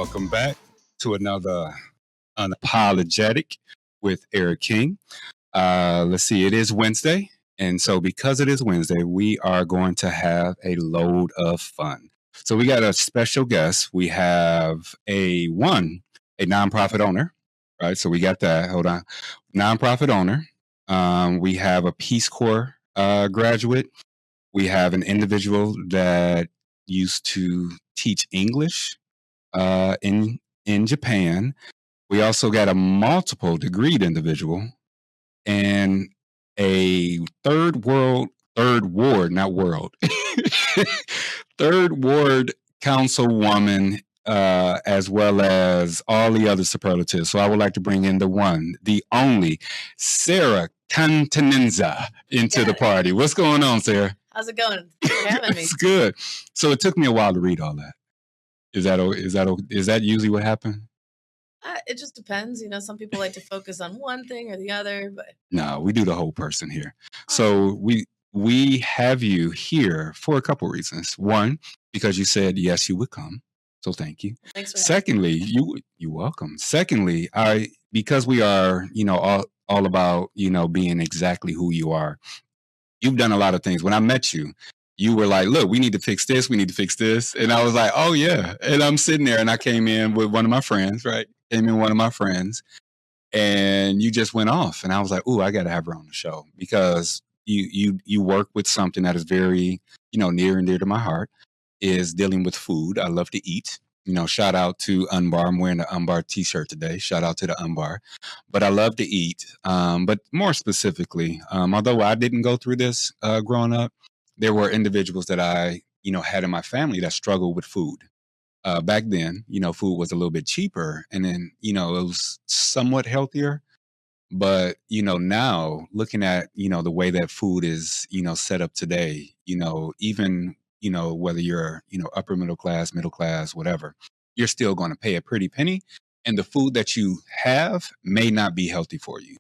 welcome back to another Unapologetic with Eric King. Let's see, it is Wednesday. And so because it is Wednesday, we are going to have a load of fun. So we got a special guest. We have a nonprofit owner, right? So we got that. Hold on. Nonprofit owner. We have a Peace Corps graduate. We have an individual that used to teach English in Japan. We also got a multiple degreed individual and a third ward councilwoman, as well as all the other superlatives. So I would like to bring in the one, the only, Sara Continenza into the party. What's going on, Sara? How's it going? Thanks for having me. It's good. So it took me a while to read all that. Is that usually what happened? It just depends. You know, some people like to focus on one thing or the other, but no, we do the whole person here. So we have you here for a couple reasons. One, because you said yes, you would come. So thank you. Thanks for Secondly, you're welcome. Secondly, because we are, all about, being exactly who you are. You've done a lot of things. When I met you, you were like, look, we need to fix this. We need to fix this. And I was like, oh, yeah. And I'm sitting there and I came in with one of my friends, right? And you just went off. And I was like, ooh, I got to have her on the show because you work with something that is very, near and dear to my heart, is dealing with food. I love to eat. Shout out to Unbar. I'm wearing the Unbar t-shirt today. Shout out to the Unbar. But I love to eat. But more specifically, although I didn't go through this growing up, there were individuals that I, had in my family that struggled with food. Back then, food was a little bit cheaper and then, it was somewhat healthier. But, now looking at, the way that food is, set up today, even, whether you're, upper middle class, whatever, you're still going to pay a pretty penny. And the food that you have may not be healthy for you.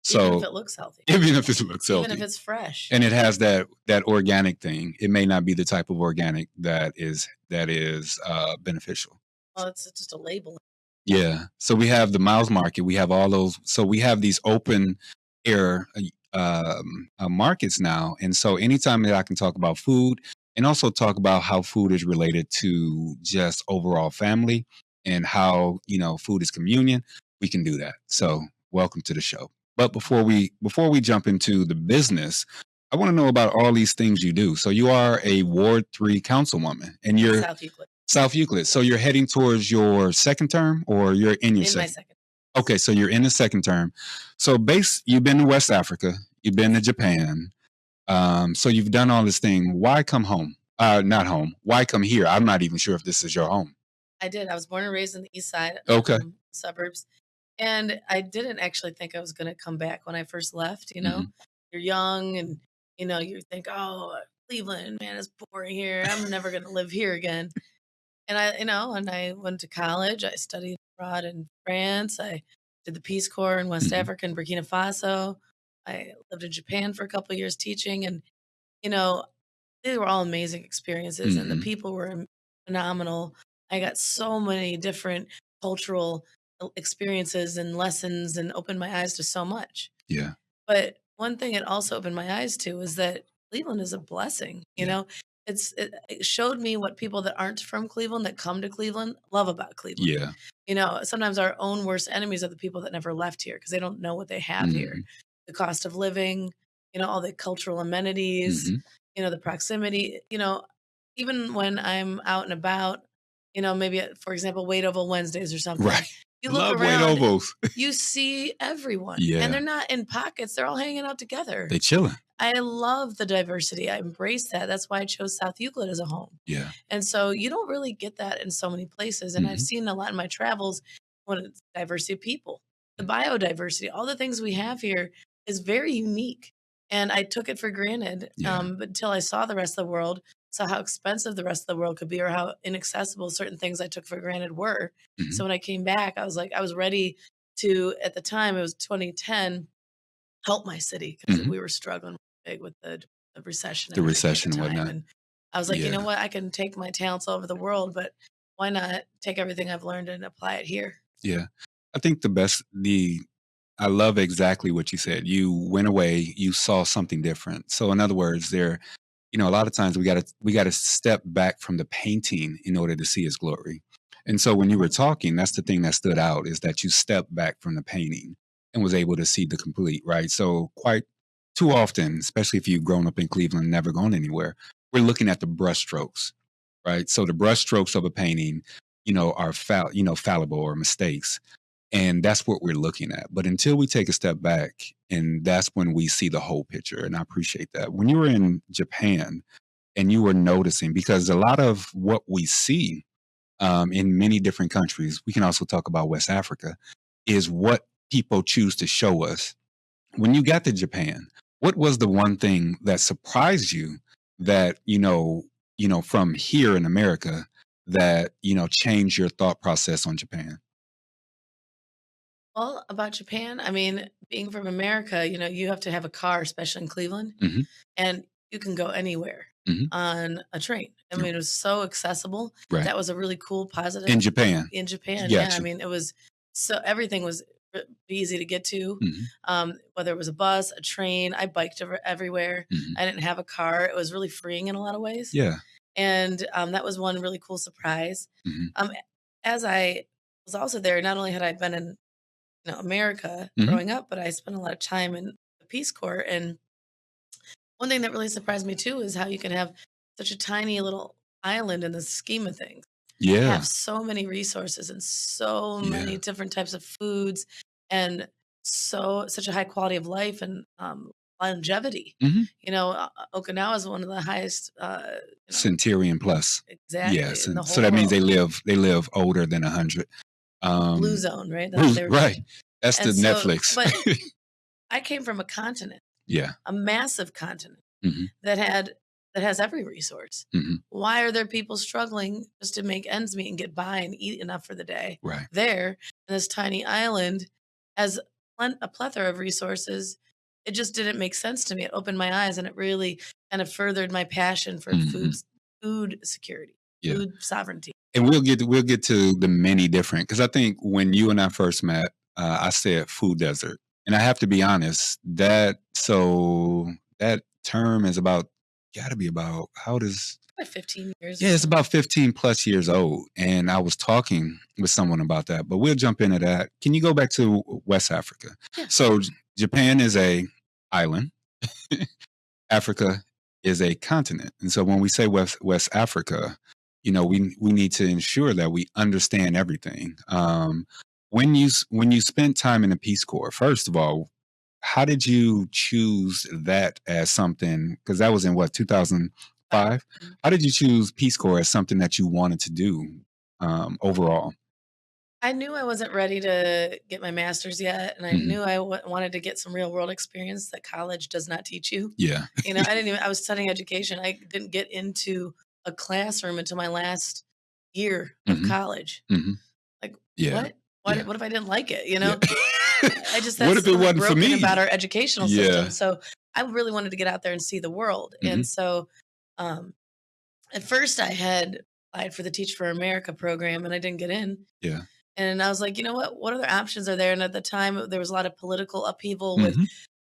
So even if it looks healthy. Even if it looks healthy. Even if it's fresh. And it has that organic thing. It may not be the type of organic that is beneficial. Well, it's just a label. Yeah. So we have the Miles Market. We have all those. So we have these open air markets now. And so anytime that I can talk about food and also talk about how food is related to just overall family and how, food is communion, we can do that. So welcome to the show. But before we jump into the business, I want to know about all these things you do. So you are a Ward 3 councilwoman and you're South Euclid. So you're heading towards your second term or you're in your second? My second. Okay. So you're in the second term. So you've been to West Africa. You've been to Japan. So you've done all this thing. Why come home? Not home. Why come here? I'm not even sure if this is your home. I did. I was born and raised in the east side. Okay. Suburbs. And I didn't actually think I was going to come back when I first left. You're young and, you think, oh, Cleveland, man, it's boring here. I'm never going to live here again. And I went to college. I studied abroad in France. I did the Peace Corps in West Africa and Burkina Faso. I lived in Japan for a couple of years teaching. And, they were all amazing experiences. And the people were phenomenal. I got so many different cultural experiences and lessons and opened my eyes to so much. Yeah. But one thing it also opened my eyes to is that Cleveland is a blessing. It showed me what people that aren't from Cleveland that come to Cleveland love about Cleveland. Yeah. Sometimes our own worst enemies are the people that never left here because they don't know what they have here. The cost of living, all the cultural amenities, the proximity, even when I'm out and about, maybe, for example, Wade Oval Wednesdays or something. Right. You look Love around, Wade Ovals. You see everyone. Yeah. And they're not in pockets. They're all hanging out together. They chilling. I love the diversity. I embrace that. That's why I chose South Euclid as a home. Yeah. And so you don't really get that in so many places. And I've seen a lot in my travels when it's diversity of people, the biodiversity, all the things we have here is very unique. And I took it for granted until I saw the rest of the world, saw how expensive the rest of the world could be or how inaccessible certain things I took for granted were. So when I came back, I was ready to, at the time, it was 2010, help my city because we were struggling big with the recession. The recession and whatnot. And I was like, you know what? I can take my talents all over the world, but why not take everything I've learned and apply it here? Yeah. I think I love exactly what you said. You went away, you saw something different. So in other words, a lot of times we gotta step back from the painting in order to see his glory. And so when you were talking, that's the thing that stood out is that you stepped back from the painting and was able to see the complete, right? So quite too often, especially if you've grown up in Cleveland, never gone anywhere, we're looking at the brushstrokes, right? So the brushstrokes of a painting, are fallible or mistakes. And that's what we're looking at. But until we take a step back, and that's when we see the whole picture. And I appreciate that. When you were in Japan and you were noticing, because a lot of what we see in many different countries, we can also talk about West Africa, is what people choose to show us. When you got to Japan, what was the one thing that surprised you that, from here in America that, changed your thought process on Japan? Well, about Japan, I mean, being from America, you have to have a car, especially in Cleveland, Hmm. and you can go anywhere Hmm. on a train. I mean, it was so accessible. Right. That was a really cool In positive Japan. in Japan. Yeah, I Gotcha. mean, it was so everything was easy to get to. Mhm, Whether it was a bus, a train, I biked everywhere. mhm. I didn't have a car. It was really freeing in a lot of ways, Yeah. and that was one really cool surprise. Mhm, Um, as I was also there, not only had I been in America mhm. growing up, but I spent a lot of time in the Peace Corps. And one thing that really surprised me too is how you can have such a tiny little island in the scheme of things, have Yeah, so many resources and so many yeah. different types of foods and such a high quality of life and longevity. Mhm. Okinawa is one of the highest, Centurion plus. exactly Yes, in the and so whole that means world. they live older than 100. Blue Um, zone, right? That's what they refer to. right. That's the And so, Netflix. but I came from a continent, Yeah. a massive continent Mhm, that had that has every resource. mhm. Why are there people struggling just to make ends meet and get by and eat enough for the day? Right. There, in this tiny island, has a plethora of resources. It just didn't make sense to me. It opened my eyes and it really kind of furthered my passion for Mhm. food security, Yeah. food sovereignty. And we'll get to the many different because I think when you and I first met, I said food desert, and I have to be honest that term is got to be about how does Like 15 years or yeah, it's so. about 15 plus years old. And I was talking with someone about that, but we'll jump into that. Can you go back to West Africa? Yeah. So Japan is a island. Africa is a continent. And so when we say West Africa, we need to ensure that we understand everything. When you spent time in the Peace Corps, first of all, how did you choose that as something? Because that was in what 2005. How did you choose Peace Corps as something that you wanted to do overall? I knew I wasn't ready to get my master's yet, and I Hmm. knew I wanted to get some real world experience that college does not teach you. Yeah. I was studying education. I didn't get into a classroom until my last year of Hmm. college. Hmm. Like, Yeah. what? Yeah. What if I didn't like it? Yeah. What That's if it something wasn't for broken me? about our educational system. Yeah. So I really wanted to get out there and see the world. Hmm. And so, um, at first I had applied for the Teach for America program and I didn't get in. Yeah. And I was like, you know what? What other options are there? And at the time, there was a lot of political upheaval with, Hmm.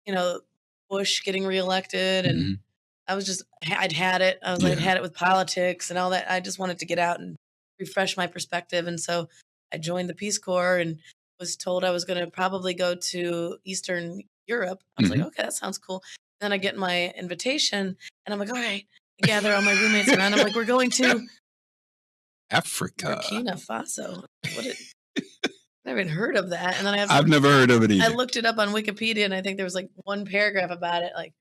you know, Bush getting reelected. And Hmm. I'd had it. I'd Yeah. had it with politics and all that. I just wanted to get out and refresh my perspective. And so I joined the Peace Corps and was told I was going to probably go to Eastern Europe. I was like, Hmm. okay, that sounds cool. Then I get my invitation and I'm like, all right, I gather all my roommates around. I'm like, we're going to Africa. Burkina Faso. I haven't heard of that. And then I've never heard of it I either. looked it up on Wikipedia and I think there was like one paragraph about it. Like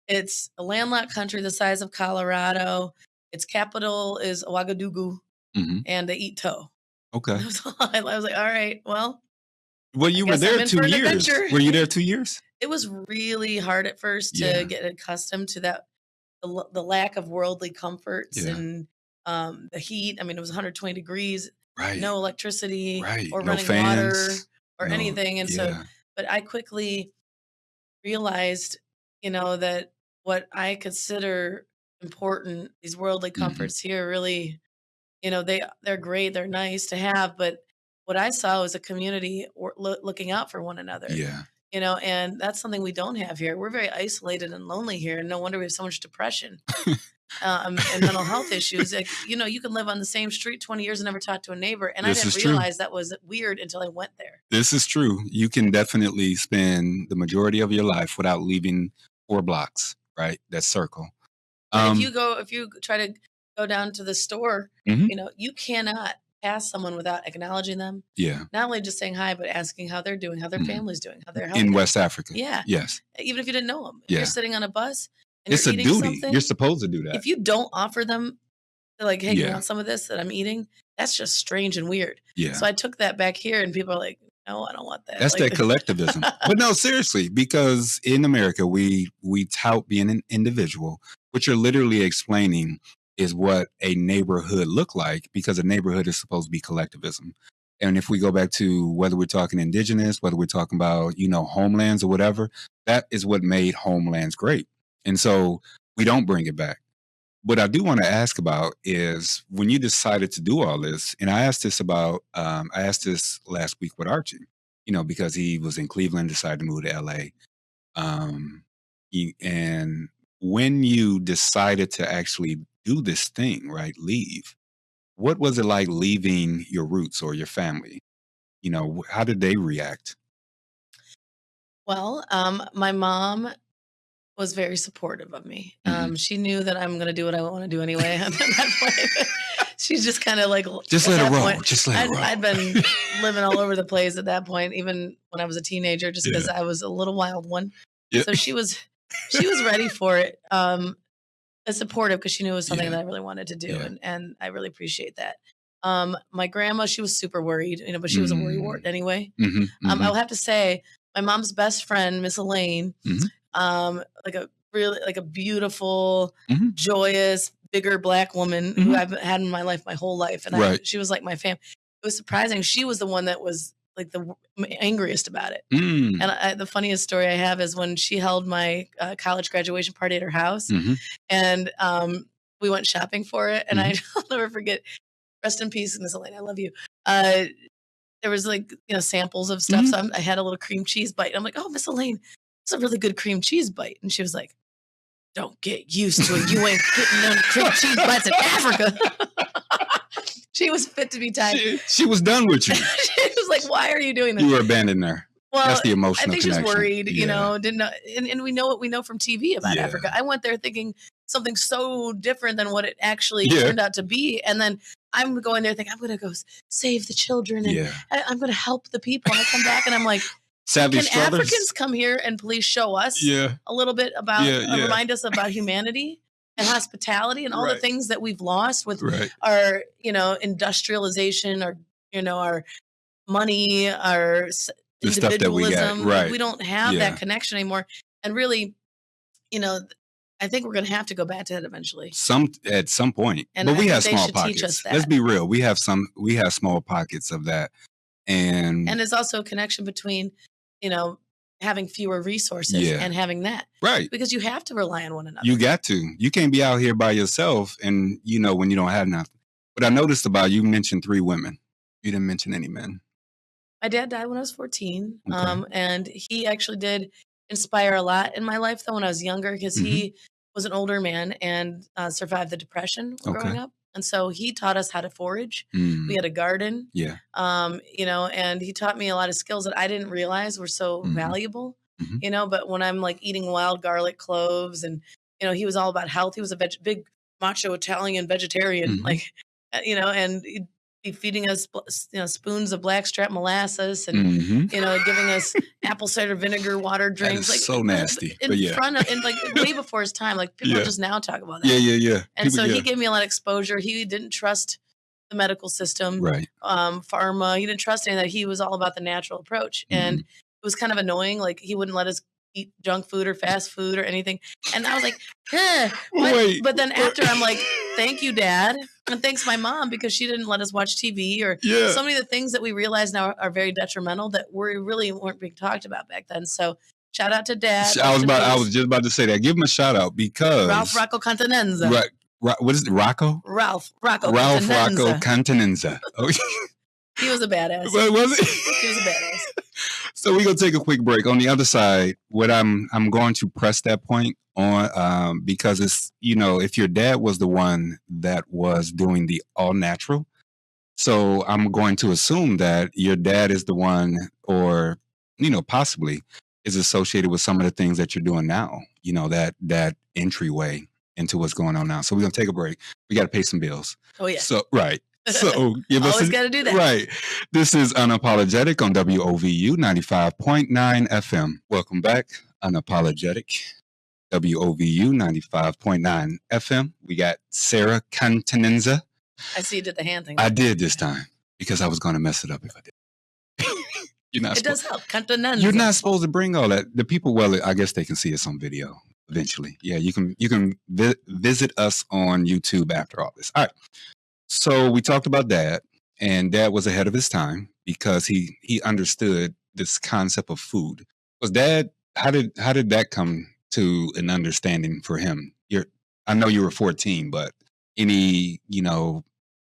it's a landlocked country the size of Colorado. Its capital is Ouagadougou Hmm. and they eat toe. Okay. That was all I was like, all right, well, Well, I you were guess I'm there in two for an years. adventure. Were you there 2 years? It was really hard at first to Yeah. get accustomed to the lack of worldly comforts Yeah. and the heat. I mean, it was 120 degrees, Right. no electricity Right. or No running water fans. or No. anything. And so, Yeah. but I quickly realized, that what I consider important, these worldly Hmm. comforts here really they're great, they're nice to have, but what I saw was a community looking out for one another. Yeah. And that's something we don't have here. We're very isolated and lonely here, and no wonder we have so much depression and mental health issues. Like, you can live on the same street 20 years and never talk to a neighbor, and I didn't realize that was weird until I went there. This is true. You can definitely spend the majority of your life without leaving 4 blocks, right? That circle. If you try to go down to the store, you cannot pass someone without acknowledging them. Yeah. Not only just saying hi, but asking how they're doing, how their family's doing, how they're healthy. In West Africa. Yeah. Yes. Even if you didn't know them. If you're sitting on a bus and it's you're a eating duty. something, you're supposed to do that. If you don't offer them, they're like, hey, you want some of this that I'm eating? That's just strange and weird. Yeah. So I took that back here, and people are like, no, I don't want that. That's that collectivism. But no, seriously, because in America, we tout being an individual. What you're literally explaining is what a neighborhood look like, because a neighborhood is supposed to be collectivism. And if we go back to whether we're talking indigenous, whether we're talking about, homelands or whatever, that is what made homelands great. And so we don't bring it back. What I do want to ask about is when you decided to do all this, and I asked this last week with Archie, because he was in Cleveland, decided to move to LA. And when you decided to actually do this thing, right, leave, what was it like leaving your roots or your family? How did they react? Well, my mom was very supportive of me. She knew that I'm going to do what I want to do anyway. At that point, she's just kind of like, just let it roll. Just let it roll. I'd been living all over the place at that point, even when I was a teenager, just because I was a little wild one. Yeah. So she was ready for it. Supportive, because she knew it was something that I really wanted to do, and I really appreciate that. My grandma, she was super worried, but she was a worrywart anyway. I'll have to say, my mom's best friend, Miss Elaine, like a beautiful, joyous, bigger Black woman who I've had in my life my whole life, and she was like my fam. It was surprising. She was the one that was like the angriest about it. And the funniest story I have is when she held my college graduation party at her house, and we went shopping for it. And I'll never forget. Rest in peace, Miss Elaine. I love you. There was samples of stuff. So I had a little cream cheese bite. I'm like, oh, Miss Elaine, it's a really good cream cheese bite. And she was like, don't get used to it. You ain't getting none cream cheese bites in Africa. She was fit to be tied. She was done with you. She was like, why are you doing this? You were abandoning her. Well, that's the emotional connection. I think she's worried, didn't know. And we know what we know from TV about Africa. I went there thinking something so different than what it actually turned out to be. And then I'm going there thinking, I'm going to go save the children, and I'm going to help the people. And I come back and I'm like, can Africans come here and please show us a little bit about, remind us about humanity and hospitality and all the things that we've lost with our, industrialization, our money, our the stuff that we got. We don't have that connection anymore. And really, I think we're going to have to go back to that eventually. At some point. And but we have small pockets. Let's be real. We have small pockets of that. And there's also a connection between, having fewer resources and having that. Right. Because you have to rely on one another. You got to. You can't be out here by yourself and, when you don't have nothing. But I noticed about you mentioned 3 women. You didn't mention any men. My dad died when I was 14. Okay. And he actually did inspire a lot in my life, though, when I was younger, because he was an older man and survived the Depression growing up. And so he taught us how to forage. We had a garden. Yeah. And he taught me a lot of skills that I didn't realize were so valuable, but when I'm like eating wild garlic cloves and, he was all about health. He was a big macho Italian vegetarian, and he'd be feeding us, spoons of blackstrap molasses and, giving us apple cider vinegar water drinks. Like so nasty. And like way before his time, like people just now talk about that. Yeah. And so he gave me a lot of exposure. He didn't trust the medical system, pharma. He didn't trust any of that. He was all about the natural approach. And it was kind of annoying. Like he wouldn't let us eat junk food or fast food or anything. And I was like, but then after I'm like, thank you, Dad. And thanks my mom, because she didn't let us watch TV or so many of the things that we realize now are very detrimental that really weren't being talked about back then. So shout out to Dad. I was just about to say that. Give him a shout out because Ralph Rocco Continenza. Right. What is it? Rocco? Ralph Rocco Continenza. Continenza. Oh, He was a badass. what was it? He was a badass. So we're gonna take a quick break. On the other side, what I'm going to press that point on because it's, if your dad was the one that was doing the all natural, so I'm going to assume that your dad is the one, or possibly is associated with some of the things that you're doing now. That entryway into what's going on now. So we're gonna take a break. We got to pay some bills. Oh yeah. So right. So give us always got to do that. Right. This is Unapologetic on WOVU 95.9 FM. Welcome back, Unapologetic. WOVU 95.9 FM. We got Sara Continenza. I see you did the hand thing. I did this time because I was going to mess it up if I did. It does help. Continenza. You're not supposed to bring all that. The people, well, I guess they can see us on video eventually. Yeah, you can visit us on YouTube after all this. All right. So we talked about Dad, and Dad was ahead of his time because he understood this concept of food. Was Dad? How did that come to an understanding for him? I know you were 14, but any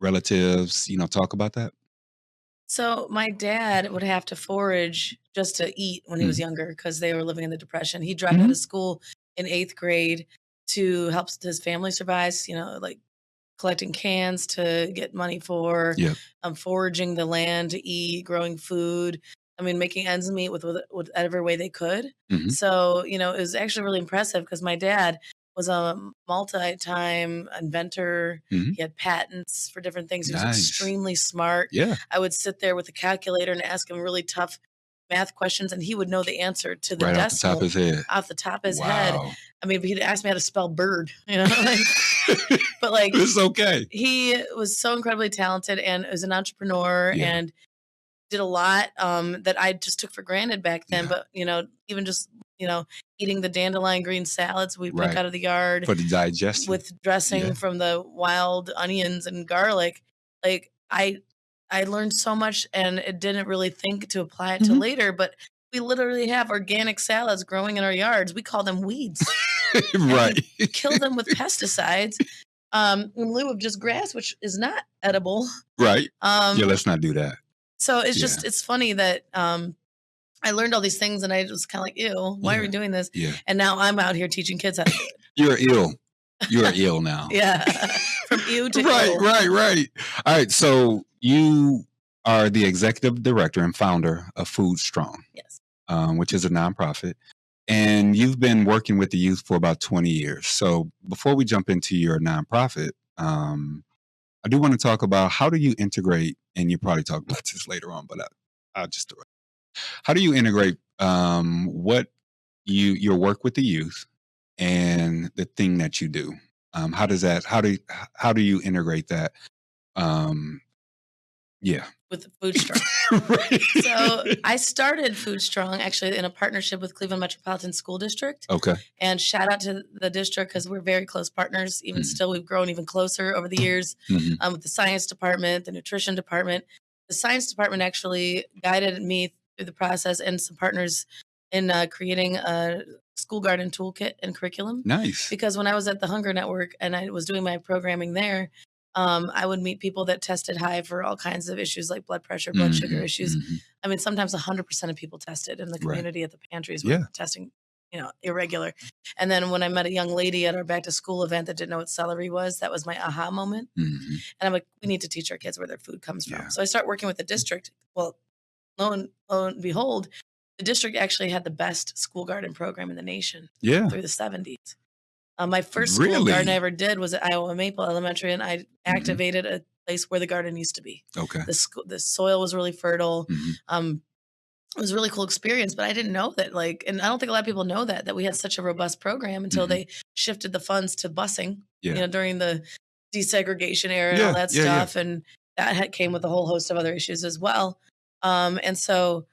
relatives talk about that? So my dad would have to forage just to eat when he was younger because they were living in the Depression. He dropped out of school in 8th grade to help his family survive. Like collecting cans to get money for, foraging the land to eat, growing food. I mean, making ends meet with whatever way they could. So, it was actually really impressive because my dad was a multi-time inventor. He had patents for different things. He was extremely smart. Yeah. I would sit there with a calculator and ask him really tough math questions, and he would know the answer to the right decimal off the top of his head. Off the top of his head. I mean, he'd ask me how to spell bird, but it's okay. He was so incredibly talented and was an entrepreneur and did a lot that I just took for granted back then. But, even just, eating the dandelion green salads we pick out of the yard for the digestion with dressing from the wild onions and garlic. Like I learned so much and it didn't really think to apply it to later, but we literally have organic salads growing in our yards. We call them weeds. Right. We kill them with pesticides in lieu of just grass, which is not edible. Right. Let's not do that. So it's just, it's funny that I learned all these things and I was kind of like, ew, why are we doing this? Yeah. And now I'm out here teaching kids how to do it. You're ill. You are ill now. Yeah. From you to ill. Right. All right. So you are the executive director and founder of Food Strong. Yes. Which is a nonprofit. And you've been working with the youth for about 20 years. So before we jump into your nonprofit, I do want to talk about how do you integrate, and you probably talk about this later on, but I'll just throw it. How do you integrate what your work with the youth and the thing that you do? How do you integrate that? With Food Strong. Right. So I started Food Strong actually in a partnership with Cleveland Metropolitan School District. Okay. And shout out to the district because we're very close partners. Even still, we've grown even closer over the years with the science department, the nutrition department. The science department actually guided me through the process and some partners in creating a school garden toolkit and curriculum. Nice. Because when I was at the Hunger Network and I was doing my programming there, I would meet people that tested high for all kinds of issues like blood pressure, blood sugar issues. I mean, sometimes 100% of people tested in the community at the pantries were testing, irregular. And then when I met a young lady at our back to school event that didn't know what celery was, that was my aha moment. And I'm like, we need to teach our kids where their food comes from. So I start working with the district. Well, lo and behold, the district actually had the best school garden program in the nation through the 70s. My first school garden I ever did was at Iowa Maple Elementary, and I activated a place where the garden used to be. Okay. The soil was really fertile. It was a really cool experience, but I didn't know that, and I don't think a lot of people know that we had such a robust program until they shifted the funds to busing, during the desegregation era and all that stuff. And that came with a whole host of other issues as well. And so,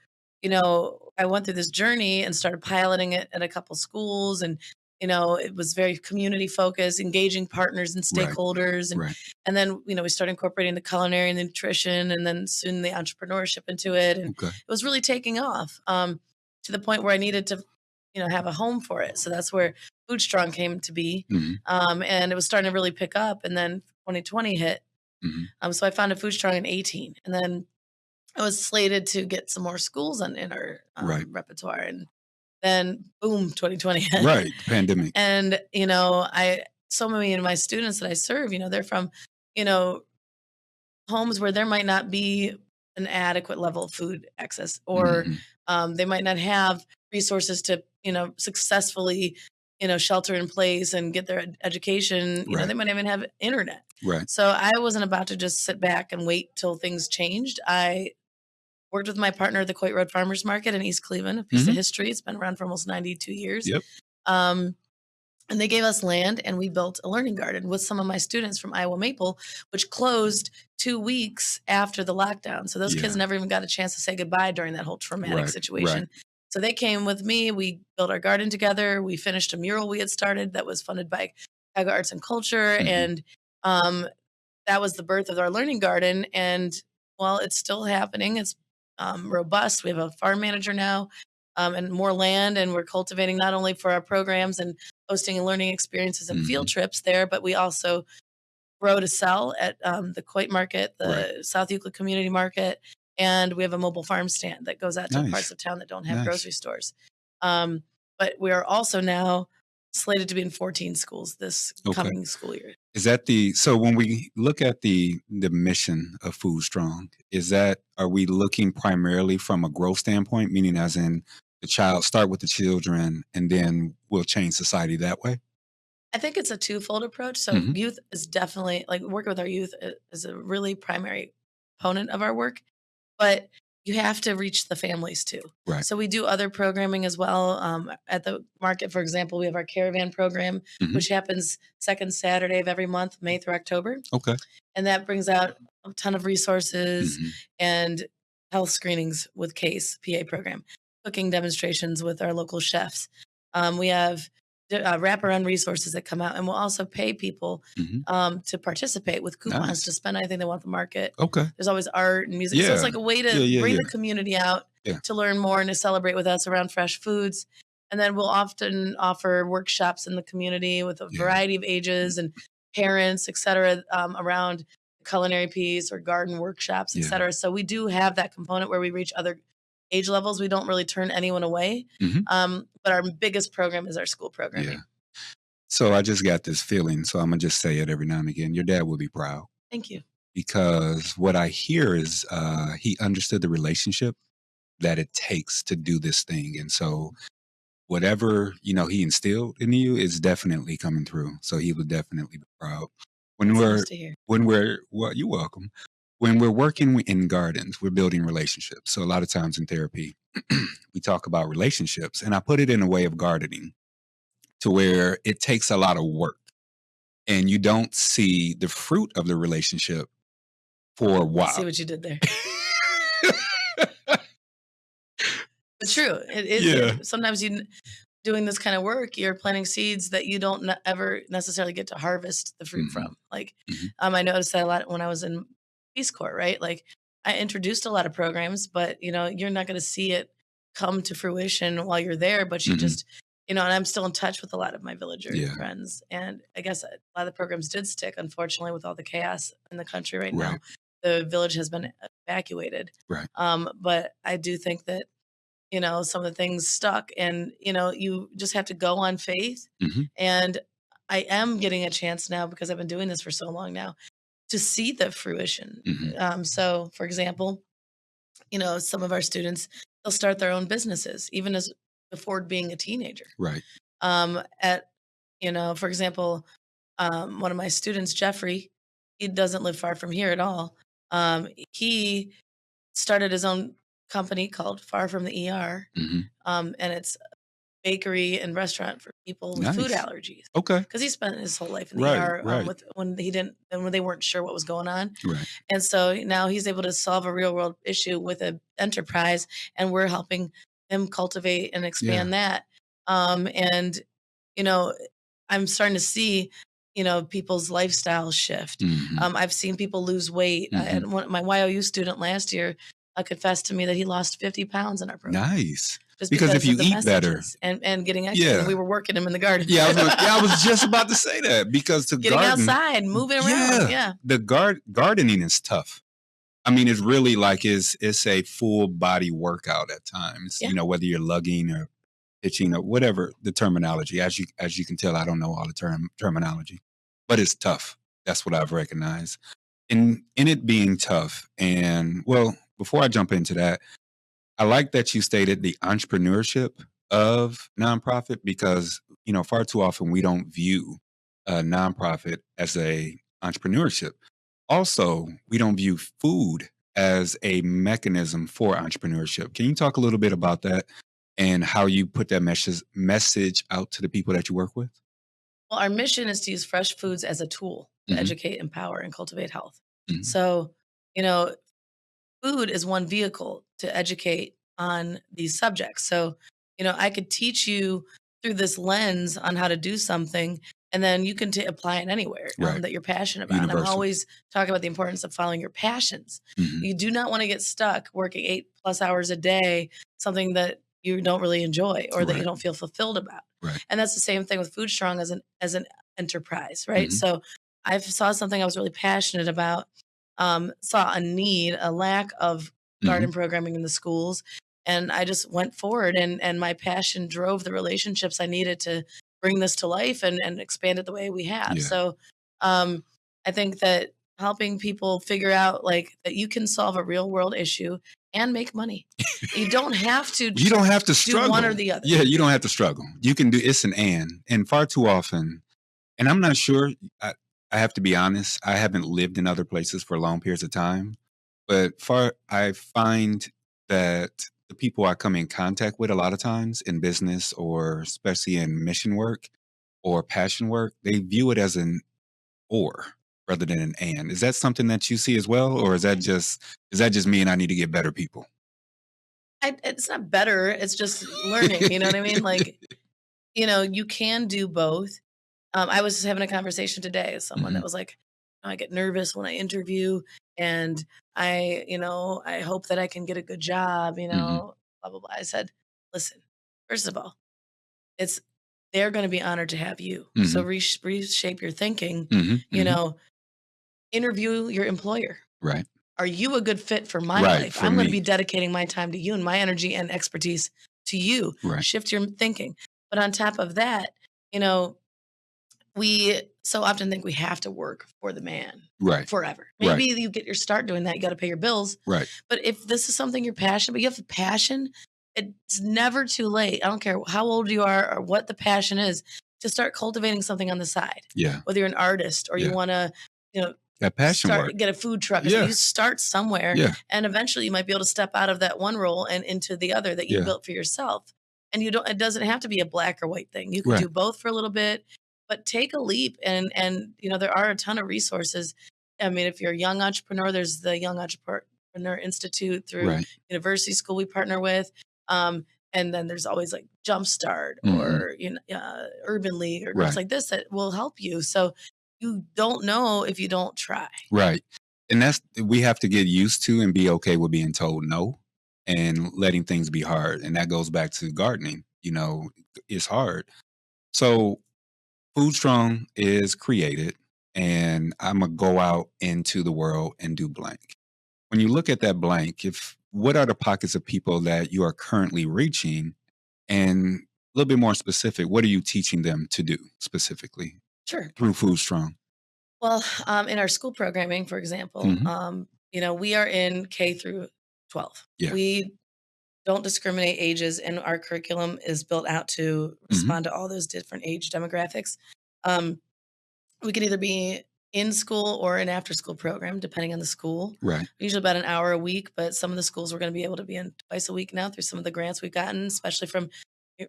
I went through this journey and started piloting it at a couple schools, and it was very community focused, engaging partners and stakeholders. And then, we started incorporating the culinary and the nutrition and then soon the entrepreneurship into it. And it was really taking off to the point where I needed to have a home for it. So that's where Food Strong came to be. Mm-hmm. And it was starting to really pick up. And then 2020 hit. Mm-hmm. So I founded Food Strong in 18. And then I was slated to get some more schools in our Right. repertoire. And then boom, 2020 hit. Right. The pandemic. And, so many of my students that I serve, they're from, homes where there might not be an adequate level of food access, or Mm-hmm. they might not have resources to, successfully, shelter in place and get their education. Right. They might not even have internet. Right. So I wasn't about to just sit back and wait till things changed. I worked with my partner at the Coit Road Farmers Market in East Cleveland, a piece of history. It's been around for almost 92 years. Yep. And they gave us land, and we built a learning garden with some of my students from Iowa Maple, which closed 2 weeks after the lockdown. So those kids never even got a chance to say goodbye during that whole traumatic situation. Right. So they came with me. We built our garden together. We finished a mural we had started that was funded by Cuyahoga Arts and Culture. And that was the birth of our learning garden. And well, it's still happening. It's robust. We have a farm manager now. And more land, and we're cultivating not only for our programs and hosting and learning experiences and field trips there, but we also grow to sell at the Coit Market, the South Euclid Community Market, and we have a mobile farm stand that goes out to parts of town that don't have grocery stores. But we are also now slated to be in 14 schools this coming school year. Is that so when we look at the mission of Food Strong, are we looking primarily from a growth standpoint, meaning as in start with the children and then we'll change society that way? I think it's a twofold approach. So youth is definitely, like, working with our youth is a really primary component of our work, but you have to reach the families too. Right. So we do other programming as well. At the market, for example, we have our caravan program, which happens second Saturday of every month, May through October. Okay. And that brings out a ton of resources and health screenings with CASE PA program, cooking demonstrations with our local chefs. We have wraparound resources that come out, and we'll also pay people to participate with coupons to spend anything they want at the market. Okay. There's always art and music. So it's like a way to bring the community out to learn more and to celebrate with us around fresh foods. And then we'll often offer workshops in the community with a variety of ages and parents, et cetera, around the culinary piece or garden workshops, et cetera. So we do have that component where we reach other age levels. We don't really turn anyone away. But our biggest program is our school programming. Yeah. So I just got this feeling, so I'm going to just say it every now and again. Your dad will be proud. Thank you. Because what I hear is he understood the relationship that it takes to do this thing. And so whatever, he instilled in you is definitely coming through. So he will definitely be proud. Well, you're welcome. When we're working in gardens, we're building relationships. So a lot of times in therapy, we talk about relationships, and I put it in a way of gardening to where it takes a lot of work and you don't see the fruit of the relationship for a while. I see what you did there. But true. It is. Sometimes doing this kind of work, you're planting seeds that you don't ever necessarily get to harvest the fruit from. Like, I noticed that a lot when I was in Peace Corps, right? Like, I introduced a lot of programs, but you're not going to see it come to fruition while you're there, but you just, and I'm still in touch with a lot of my villager friends. And I guess a lot of the programs did stick, unfortunately, with all the chaos in the country right now. The village has been evacuated. Right. But I do think that, some of the things stuck, and, you just have to go on faith. And I am getting a chance now, because I've been doing this for so long now, to see the fruition. So, for example, some of our students, they'll start their own businesses, even before being a teenager. Right. For example, one of my students, Jeffrey, he doesn't live far from here at all. He started his own company called Far From the ER. And it's bakery and restaurant for people with food allergies. Okay. Because he spent his whole life in the ER when they weren't sure what was going on. Right. And so now he's able to solve a real world issue with an enterprise, and we're helping him cultivate and expand that. And, I'm starting to see, people's lifestyle shift. I've seen people lose weight. And my YOU student last year confessed to me that he lost 50 pounds in our program. Nice. just Because if because you of the eat better, messages and getting exercise. And we were working them in the garden. yeah, I was just about to say that because to Getting garden, outside, moving around. Yeah. the gardening is tough. I mean, it's really like it's a full body workout at times. Yeah. You know, whether you're lugging or pitching or whatever the terminology. As you can tell, I don't know all the terminology, but it's tough. That's what I've recognized in it being tough. And well, before I jump into that, I like that you stated the entrepreneurship of nonprofit because, you know, far too often we don't view a nonprofit as a entrepreneurship. Also, we don't view food as a mechanism for entrepreneurship. Can you talk a little bit about that and how you put that message out to the people that you work with? Well, our mission is to use fresh foods as a tool to Hmm. educate, empower, and cultivate health. Hmm. So, you know, food is one vehicle to educate on these subjects. So, I could teach you through this lens on how to do something, and then you can apply it anywhere Right. that you're passionate about. And I'm Universal. always talking about the importance of following your passions. Hmm. You do not want to get stuck working 8+ hours a day, something that you don't really enjoy or that you Right. don't feel fulfilled about. Right. And that's the same thing with Food Strong as an enterprise, right? Hmm. So I saw something I was really passionate about, saw a lack of Hmm. garden programming in the schools. And I just went forward and my passion drove the relationships I needed to bring this to life and expand it the way we have. Yeah. So I think that helping people figure out like that you can solve a real world issue and make money. You don't have to You don't have to do struggle. one or the other. Yeah, you don't have to struggle. You can do it's an and far too often. And I'm not sure. I have to be honest. I haven't lived in other places for long periods of time, but I find that the people I come in contact with a lot of times in business or especially in mission work or passion work, they view it as an or rather than an and. Is that something that you see as well, or is that just me and I need to get better people? It's not better. It's just learning. You know what I mean? Like, you can do both. I was just having a conversation today with someone that Hmm. was like, I get nervous when I interview and I hope that I can get a good job, Hmm. blah, blah, blah. I said, listen, first of all, it's, they're going to be honored to have you. So Hmm. reshape your thinking, Hmm. you Hmm. know, interview your employer. Right. Are you a good fit for my Right. life? For I'm going to be me. dedicating my time to you and my energy and expertise to you. Right. Shift your thinking. But on top of that, you know, we so often think we have to work for the man Right. forever. Right. Maybe you get your start doing that, you got to pay your bills. Right. But if this is something you're passionate, but you have a passion, it's never too late. I don't care how old you are or what the passion is to start cultivating something on the side. Yeah. Whether you're an artist or you Yeah. want to, That passion work. get a food truck. Yeah. You start somewhere, Yeah. and eventually you might be able to step out of that one role and into the other that you Yeah. built for yourself. And it doesn't have to be a black or white thing. You can Right. do both for a little bit, but take a leap. And there are a ton of resources. I mean, if you're a young entrepreneur, there's the Young Entrepreneur Institute through Right. University School we partner with. And then there's always like Jumpstart Hmm. or Urban League or groups Right. like this that will help you. So you don't know if you don't try. Right. And we have to get used to and be okay with being told no and letting things be hard. And that goes back to gardening. You know, it's hard. So Food Strong is created, and I'm going to go out into the world and do blank. When you look at that blank, what are the pockets of people that you are currently reaching? And a little bit more specific, what are you teaching them to do specifically Sure. through Food Strong? Well, in our school programming, for example, Hmm. we are in K through 12. Yeah. We don't discriminate ages, and our curriculum is built out to Hmm. respond to all those different age demographics. Um, we can either be in school or an after school program, depending on the school. Right. Usually about an hour a week, but some of the schools we're going to be able to be in twice a week now through some of the grants we've gotten, especially from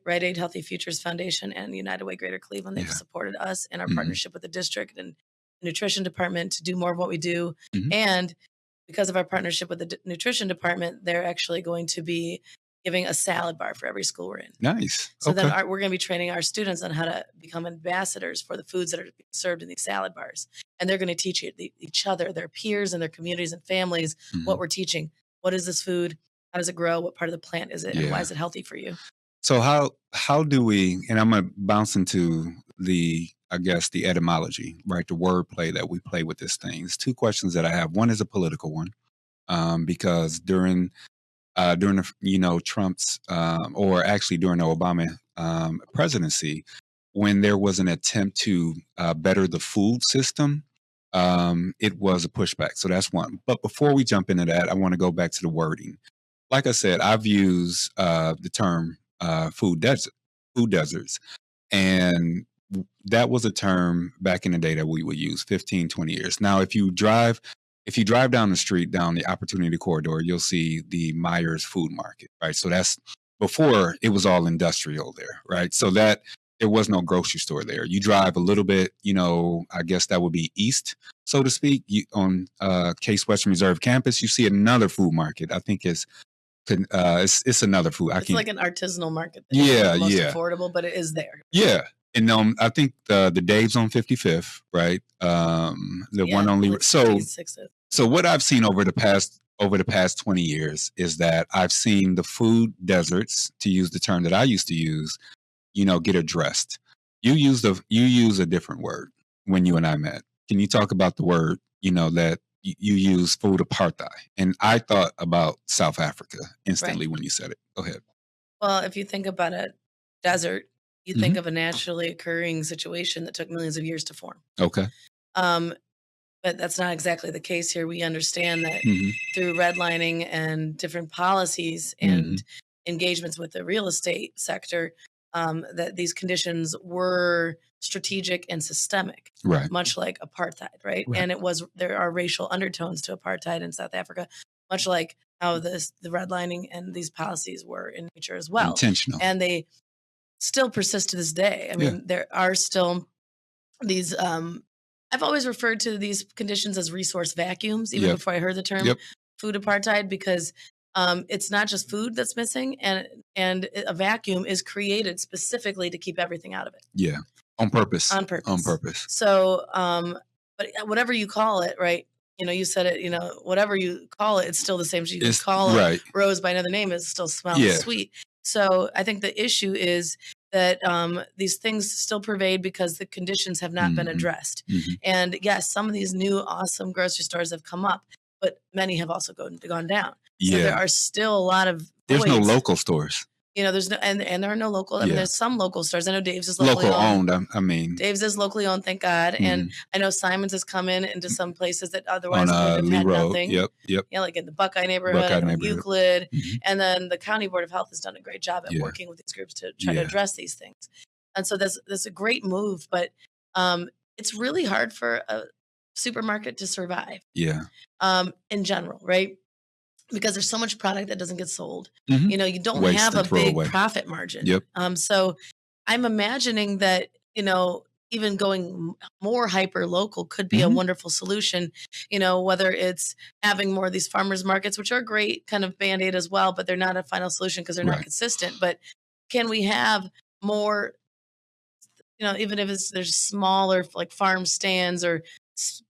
Rite Aid Healthy Futures Foundation and United Way Greater Cleveland. They've Yeah. supported us in our Hmm. partnership with the district and the nutrition department to do more of what we do. Hmm. And because of our partnership with the nutrition department, they're actually going to be giving a salad bar for every school we're in. Nice. So Okay. then we're going to be training our students on how to become ambassadors for the foods that are being served in these salad bars. And they're going to teach each other, their peers and their communities and families, what Hmm. we're teaching. What is this food? How does it grow? What part of the plant is it? And why Yeah. is it healthy for you? So how do we, and I'm going to bounce into the, I guess, the etymology, right? The wordplay that we play with this thing. There's two questions that I have. One is a political one, because during Trump's, or actually during the Obama presidency, when there was an attempt to better the food system, it was a pushback. So that's one. But before we jump into that, I want to go back to the wording. Like I said, I've used the term food deserts, and that was a term back in the day that we would use 15, 20 years. Now, if you drive down the street, down the Opportunity Corridor, you'll see the Myers Food Market, right? So that's before it was all industrial there, right? So that there was no grocery store there. You drive a little bit, I guess that would be east, so to speak, on Case Western Reserve campus, you see another food market. I think it's another food. It's like an artisanal market. Yeah, the most affordable, but it is there. Yeah. And I think the Dave's on 55th, right? The one only. So what I've seen over the past 20 years is that I've seen the food deserts, to use the term that I used to use, get addressed. You use a different word when you and I met. Can you talk about the word, that you use, food apartheid? And I thought about South Africa instantly when you said it. Go ahead. Well, if you think about a desert, you think of a naturally occurring situation that took millions of years to form. Okay. But that's not exactly the case here. We understand that through redlining and different policies and engagements with the real estate sector, that these conditions were strategic and systemic, right? Much like apartheid, right? And there are racial undertones to apartheid in South Africa, much like how the redlining and these policies were in nature as well. Intentional. And they still persist to this day. I mean, there are still these, I've always referred to these conditions as resource vacuums, even before I heard the term food apartheid, because it's not just food that's missing, and a vacuum is created specifically to keep everything out of it. Yeah, on purpose. So, but whatever you call it, right? You said it, whatever you call it, it's still the same. You can call it rose by another name, it still smells sweet. So I think the issue is that these things still pervade because the conditions have not been addressed. And yes, some of these new awesome grocery stores have come up, but many have also gone down. So there are still a lot of voids. There's no local stores. There's no, and there are no local. I mean, there's some local stores. I know Dave's is locally owned. I mean, Dave's is locally owned, thank God. And I know Simon's has come into some places that otherwise would have had nothing. Yep. Yeah, like in the Buckeye neighborhood, Euclid, and then the County Board of Health has done a great job at working with these groups to try to address these things. And so that's a great move, but it's really hard for a supermarket to survive. Yeah. In general, right? Because there's so much product that doesn't get sold. You don't have a big profit margin. So I'm imagining that, even going more hyper local could be a wonderful solution, whether it's having more of these farmers markets, which are great kind of Band-Aid as well, but they're not a final solution because they're not consistent. But can we have more, even if there's smaller like farm stands or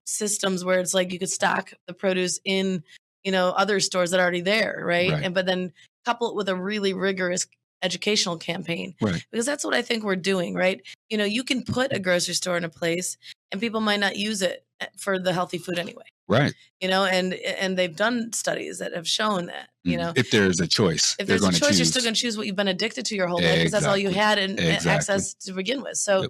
systems where it's like you could stock the produce in other stores that are already there, right? But then couple it with a really rigorous educational campaign, because that's what I think we're doing, right? You can put a grocery store in a place and people might not use it for the healthy food anyway, right? And they've done studies that have shown that, if there's a choice, you're still going to choose what you've been addicted to your whole life, because that's all you had and access to begin with. So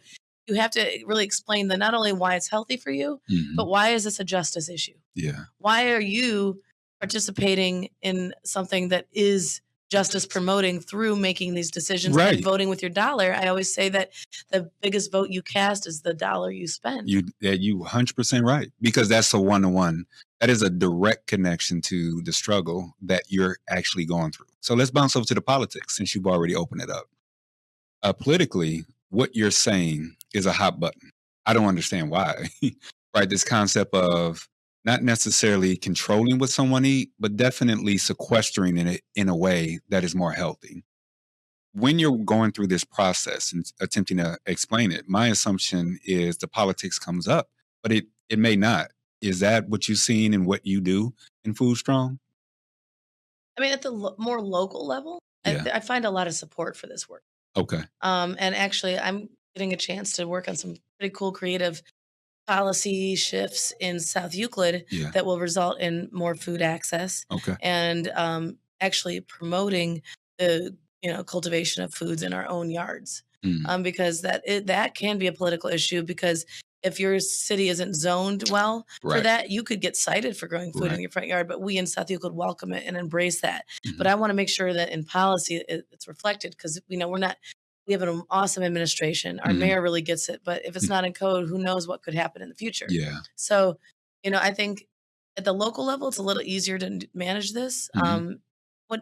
you have to really explain that not only why it's healthy for you, but why is this a justice issue? Yeah. Why are you participating in something that is justice promoting through making these decisions and voting with your dollar? I always say that the biggest vote you cast is the dollar you spend. You 100% right, because that's a one-to-one. That is a direct connection to the struggle that you're actually going through. So let's bounce over to the politics, since you've already opened it up. Politically, what you're saying is a hot button. I don't understand why. Right? This concept of not necessarily controlling what someone eats, but definitely sequestering it in a way that is more healthy. When you're going through this process and attempting to explain it, my assumption is the politics comes up, but it may not. Is that what you've seen in what you do in Food Strong? I mean, at the more local level, Yeah. I find a lot of support for this work. Okay. And actually, I'm getting a chance to work on some pretty cool creative policy shifts in South Euclid Yeah. that will result in more food access Okay. and actually promoting the cultivation of foods in our own yards, because that can be a political issue, because if your city isn't zoned well for Right. that, you could get cited for growing food Right. in your front yard. But we in South Euclid welcome it and embrace that. Mhm. But I want to make sure that in policy it's reflected, because we have an awesome administration. Our Mhm. mayor really gets it, but if it's not in code, who knows what could happen in the future? Yeah. So, I think at the local level, it's a little easier to manage this. Mhm.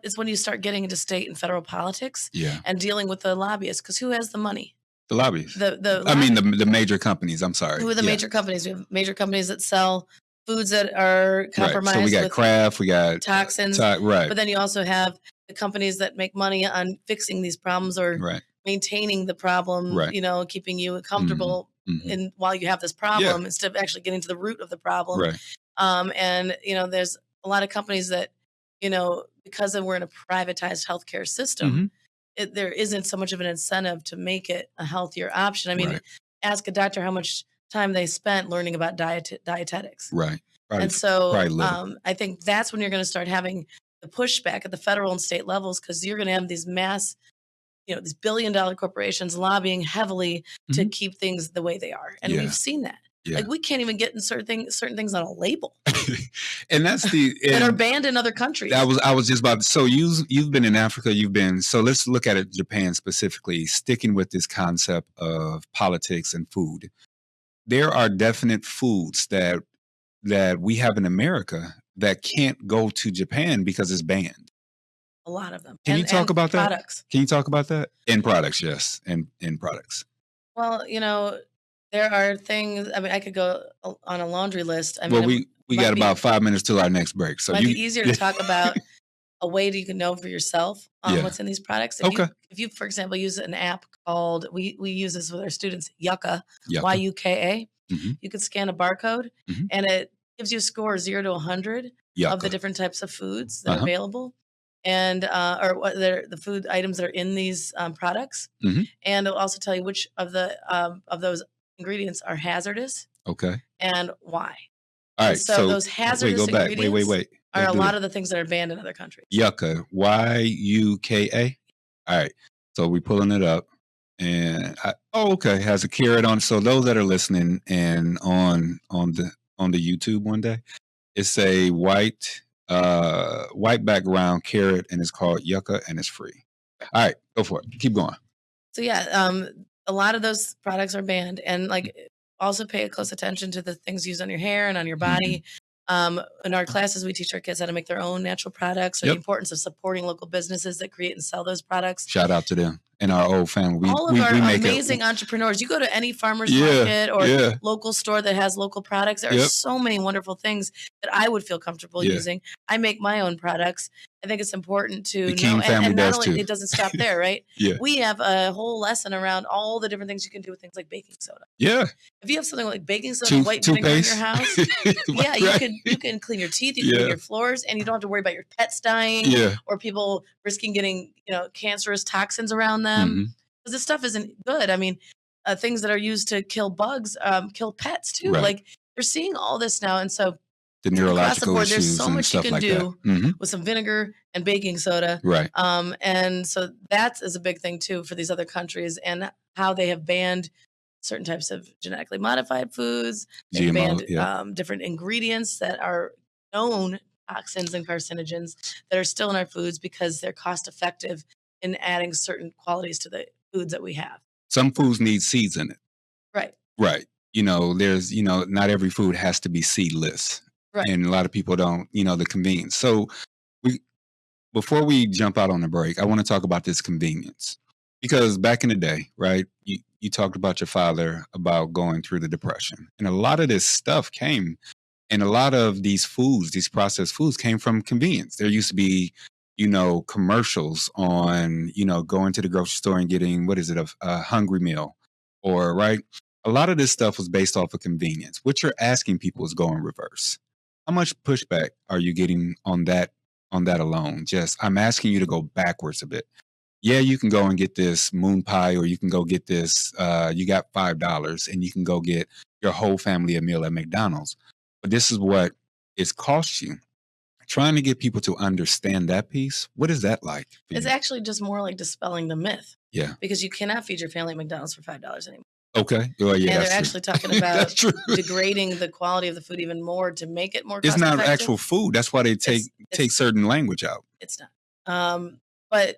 It's when you start getting into state and federal politics Yeah. and dealing with the lobbyists, because who has the money? The lobbies. The I mean, the major companies. I'm sorry. who are the Yeah. major companies? We have major companies that sell foods that are Right. compromised So we got with Kraft, we got toxins. right. But then you also have the companies that make money on fixing these problems or Right. maintaining the problem, Right. keeping you comfortable Mhm. while you have this problem instead of actually getting to the root of the problem. Right. And there's a lot of companies that, because we're in a privatized healthcare system, there isn't so much of an incentive to make it a healthier option. I mean, Right. ask a doctor how much time they spent learning about dietetics. Right. And so Probably little. I think that's when you're going to start having the pushback at the federal and state levels, because you're going to have these these billion-dollar corporations lobbying heavily to keep things the way they are. And Yeah. we've seen that. Yeah. Like, we can't even get in certain things on a label And that's that are banned in other countries. I was just about. So you've been in Africa. So let's look at it, Japan specifically. Sticking with this concept of politics and food, there are definite foods that we have in America that can't go to Japan because it's banned. A lot of them. Can you talk about that? Products. Can you talk about that? In products, yes, in products. Well, there are things. I mean, I could go on a laundry list. I Well, mean, we got about 5 minutes till our next break, so it might be easier to talk about a way that you can know for yourself what's in these products. If you, for example, use an app called, we use this with our students, Yucca, Yuka. You could scan a barcode, and it gives you a score 0 to 100 of the different types of foods that are available, and or what the food items that are in these products, and it'll also tell you which of those ingredients are hazardous, and why. All right, so those hazardous ingredients wait. are a lot of the things that are banned in other countries. Yucca, Yuka. All right, so we're pulling it up, and okay, has a carrot on. So those that are listening and on the YouTube one day, it's a white background carrot, and it's called Yucca, and it's free. All right, go for it. Keep going. So a lot of those products are banned, and also pay close attention to the things used on your hair and on your body. In our classes, we teach our kids how to make their own natural products, or the importance of supporting local businesses that create and sell those products. Shout out to them and our old family. All of our amazing entrepreneurs. You go to any farmer's market or local store that has local products. There are so many wonderful things that I would feel comfortable using. I make my own products. I think it's important to know. And not only it doesn't stop there, right? We have a whole lesson around all the different things you can do with things like baking soda. Yeah. If you have something like baking soda and white vinegar in your house, you can clean your teeth, you can clean your floors, and you don't have to worry about your pets dying or people risking getting cancerous toxins around them. Because this stuff isn't good. I mean, things that are used to kill bugs kill pets too. Right. Like, you're seeing all this now, and so the neurological board, there's issues so and much you stuff can like do that. with some vinegar and baking soda. Right. And so that is a big thing too for these other countries, and how they have banned certain types of genetically modified foods. They've banned different ingredients that are known toxins and carcinogens that are still in our foods because they're cost effective in adding certain qualities to the foods that we have. Some foods need seeds in it. Right. Right. There's, not every food has to be seedless. Right. And a lot of people don't, the convenience. So before we jump out on the break, I want to talk about this convenience. Because back in the day, right, you talked about your father about going through the Depression. And a lot of this stuff came, and a lot of these foods, these processed foods came from convenience. There used to be, commercials on, going to the grocery store and getting, a Hungry Meal, or, right? A lot of this stuff was based off of convenience. What you're asking people is going reverse. How much pushback are you getting on that on that alone. Just, I'm asking you to go backwards a bit. Yeah, you can go and get this moon pie, or you can go get this, you got $5 and you can go get your whole family a meal at McDonald's. But this is what it's cost you. Trying to get people to understand that piece. What is that like for It's you? actually just more like dispelling the myth. Yeah. Because you cannot feed your family at McDonald's for $5 anymore. Okay. Well, yeah, And that's they're true. actually talking about That's true. degrading the quality of the food even more to make it more It's cost not effective. actual food. That's why they take certain language out. It's not. But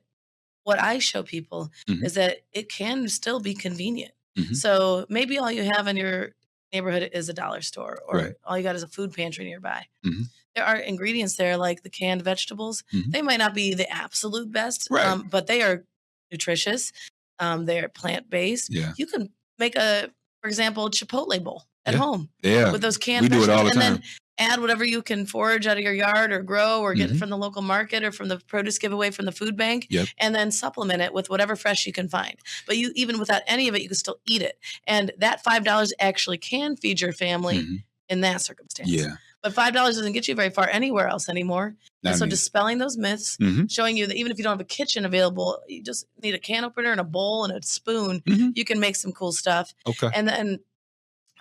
what I show people Mhm. is that it can still be convenient. Mhm. So maybe all you have in your neighborhood is a dollar store, or Right. all you got is a food pantry nearby. Mhm. There are ingredients there, like the canned vegetables. Mhm. They might not be the absolute best, Right. but they are nutritious. They're plant-based. Yeah. You can make for example, Chipotle bowl at Yeah. home Yeah. with those canned We do it vegetables, all the and time. then add whatever you can forage out of your yard or grow or get Mhm. from the local market or from the produce giveaway from the food bank, Yep. and then supplement it with whatever fresh you can find. But you, even without any of it, you can still eat it. And that $5 actually can feed your family Mhm. in that circumstance. Yeah. But $5 doesn't get you very far anywhere else anymore. And I so mean, dispelling those myths, Mhm. showing you that even if you don't have a kitchen available, you just need a can opener and a bowl and a spoon. Mhm. You can make some cool stuff. Okay. And then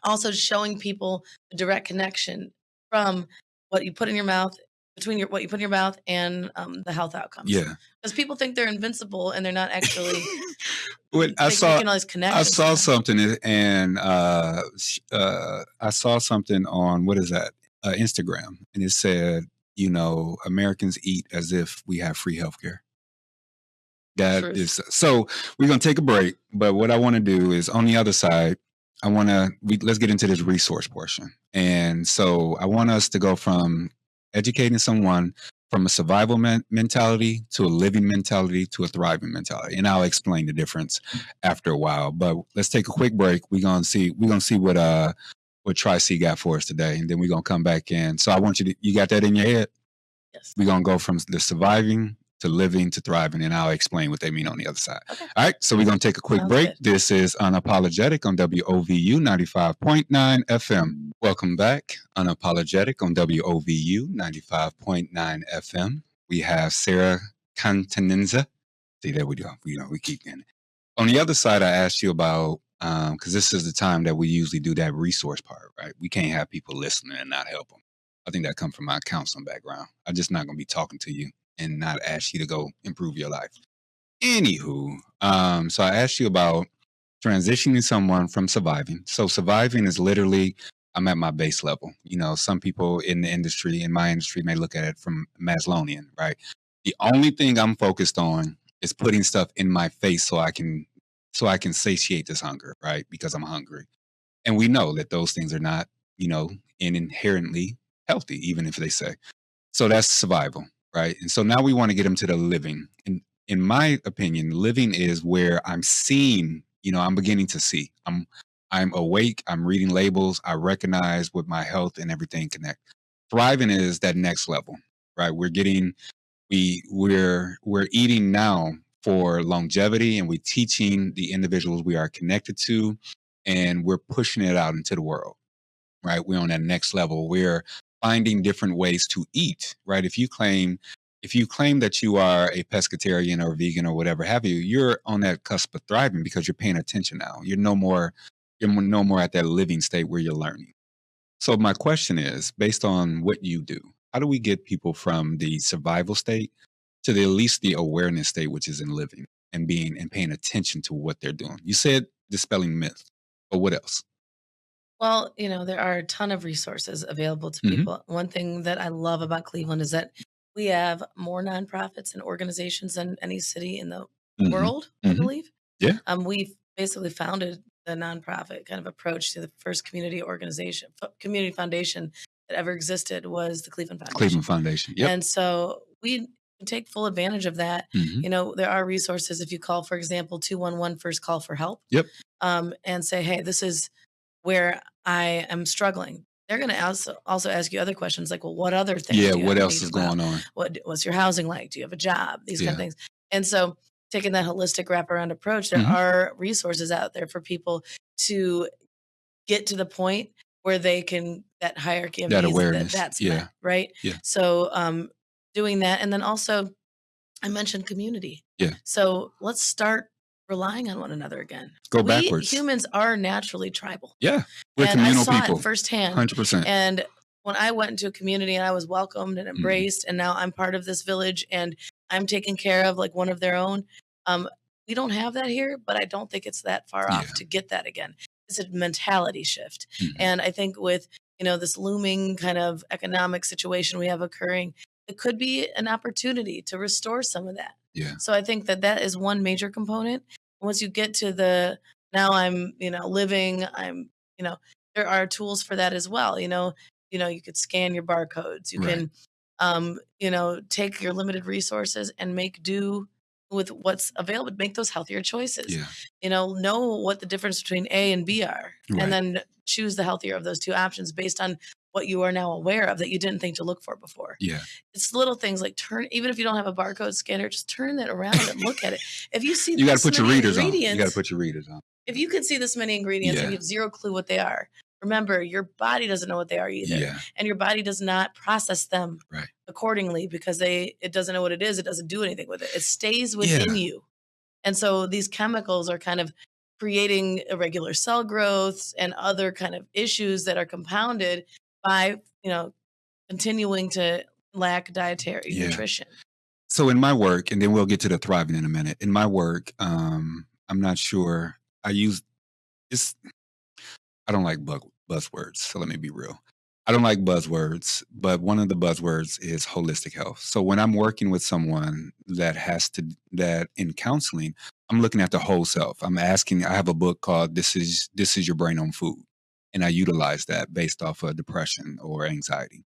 also showing people the direct connection from what you put in your mouth, between what you put in your mouth and the health outcomes. Yeah. Because people think they're invincible and they're not actually What I saw, making all these I connections. saw something, and I saw something on, what is that, Instagram, and it said, Americans eat as if we have free healthcare. That Truth. is so. We're gonna take a break, but what I want to do is, on the other side, let's get into this resource portion. And so I want us to go from educating someone from a survival mentality to a living mentality to a thriving mentality, and I'll explain the difference after a while. But let's take a quick break. We're gonna see what Tri-C got for us today, and then we're gonna come back in. So I want you got that in your head? Yes. We're gonna go from the surviving to living to thriving, and I'll explain what they mean on the other side. Okay. All right, so we're going to take a quick break. Good. This is Unapologetic on WOVU 95.9 FM. Welcome back. Unapologetic on WOVU 95.9 FM. We have Sara Continenza. See, there we go. We keep getting it. On the other side, I asked you about, because this is the time that we usually do that resource part, right? We can't have people listening and not help them. I think that comes from my counseling background. I'm just not going to be talking to you and not ask you to go improve your life. Anywho, so I asked you about transitioning someone from surviving. So surviving is literally, I'm at my base level. Some people in the industry, in my industry, may look at it from Maslowian, right? The only thing I'm focused on is putting stuff in my face so I can satiate this hunger, right? Because I'm hungry. And we know that those things are not, inherently healthy, even if they say. So that's survival, right? And so now we want to get them to the living. And in my opinion, living is where I'm seeing, I'm beginning to see. I'm awake, I'm reading labels, I recognize with my health and everything connect. Thriving is that next level, right? We're eating now for longevity, and we're teaching the individuals we are connected to, and we're pushing it out into the world, right? We're on that next level. We're finding different ways to eat, right? If you claim that you are a pescatarian or vegan or whatever have you, you're on that cusp of thriving because you're paying attention now. You're no more at that living state where you're learning. So my question is, based on what you do, how do we get people from the survival state to at least the awareness state, which is in living and paying attention to what they're doing? You said dispelling myth, but what else? Well, there are a ton of resources available to people. One thing that I love about Cleveland is that we have more nonprofits and organizations than any city in the world, I believe. Yeah. We've basically founded the nonprofit kind of approach to the first community foundation that ever existed was the Cleveland Foundation. Cleveland Foundation. Yep. And so we take full advantage of that. There are resources if you call, for example, 211 first call for help. Yep. And say, hey, this is where I am struggling. They're going to also ask you other questions like, well, what other things? Yeah, what else is going on? What's your housing like? Do you have a job? These kind of things. And so taking that holistic wraparound approach, there are resources out there for people to get to the point where they can, that hierarchy of that needs, awareness. that's met, right? Yeah. So doing that. And then also, I mentioned community. Yeah. So let's start relying on one another again. Go We backwards. humans are naturally tribal. Yeah. We're And I communal saw people. it firsthand. 100%. And when I went into a community and I was welcomed and Mhm. embraced, and now I'm part of this village and I'm taken care of like one of their own. We don't have that here, but I don't think it's that far off Yeah. to get that again. It's a mentality shift. Mhm. And I think with, this looming kind of economic situation we have occurring, it could be an opportunity to restore some of that. Yeah. So I think that that is one major component. Once you get to the now I'm, living, there are tools for that as well. You could scan your barcodes. You Right. can, take your limited resources and make do with what's available. Make those healthier choices. Yeah. Know what the difference between A and B are, Right. and then choose the healthier of those two options based on what you are now aware of that you didn't think to look for before. Yeah. It's little things like even if you don't have a barcode scanner, just turn that around and look at it. If you see You got to this put your many readers on. You ingredients, got to put your readers on. if you can see this many ingredients Yeah. and you have zero clue what they are, remember your body doesn't know what they are either. Yeah. And your body does not process them Right. accordingly because it doesn't know what it is. It doesn't do anything with it. It stays within you. And so these chemicals are kind of creating irregular cell growths and other kind of issues that are compounded by, continuing to lack dietary nutrition. So in my work, and then we'll get to the thriving in a minute. In my work, I'm not sure. I don't like buzzwords, so let me be real. I don't like buzzwords, but one of the buzzwords is holistic health. So when I'm working with someone that in counseling, I'm looking at the whole self. I have a book called This is Your Brain on Food. And I utilize that based off of depression or anxiety.